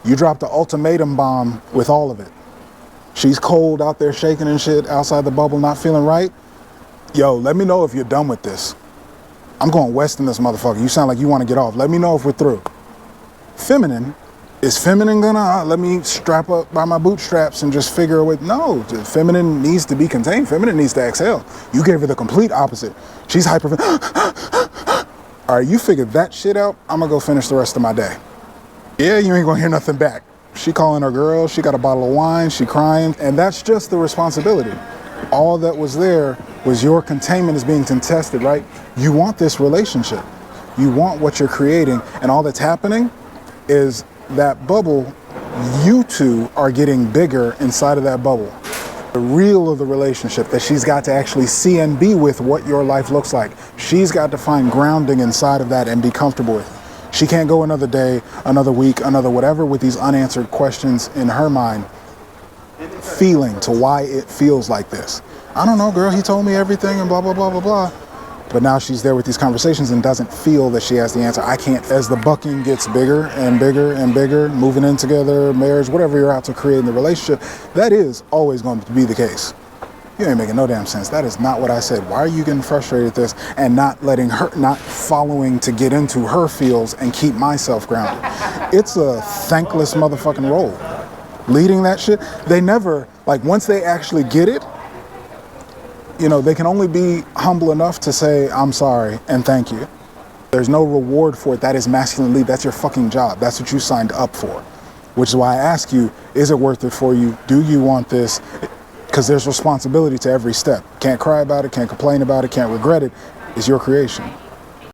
You dropped the ultimatum bomb with all of it. She's cold out there shaking and shit outside the bubble, not feeling right. Yo, let me know if you're done with this. I'm going west in this motherfucker. You sound like you want to get off. Let me know if we're through. Feminine. Is feminine gonna let me strap up by my bootstraps and just figure a way? No, feminine needs to be contained. Feminine needs to exhale. You gave her the complete opposite. She's hyper. All right, you figured that shit out. I'm gonna go finish the rest of my day. Yeah, you ain't gonna hear nothing back. She calling her girl. She got a bottle of wine. She crying, and that's just the responsibility. All that was there was your containment is being contested, right? You want this relationship. You want what you're creating, and all that's happening is that bubble, you two are getting bigger inside of that bubble. The real of the relationship that she's got to actually see and be with what your life looks like. She's got to find grounding inside of that and be comfortable with. She can't go another day, another week, another whatever with these unanswered questions in her mind, feeling to why it feels like this. I don't know, girl, he told me everything and blah, blah, blah, blah, blah. But now she's there with these conversations and doesn't feel that she has the answer. I can't. As the bucking gets bigger and bigger and bigger, moving in together, marriage, whatever you're out to create in the relationship, that is always going to be the case. You ain't making no damn sense. That is not what I said. Why are you getting frustrated at this and not letting her, not following to get into her feels and keep myself grounded? It's a thankless motherfucking role. Leading that shit, they never, like once they actually get it, you know, they can only be humble enough to say, I'm sorry and thank you. There's no reward for it. That is masculine lead. That's your fucking job. That's what you signed up for. Which is why I ask you, is it worth it for you? Do you want this? Because there's responsibility to every step. Can't cry about it, can't complain about it, can't regret it. It's your creation.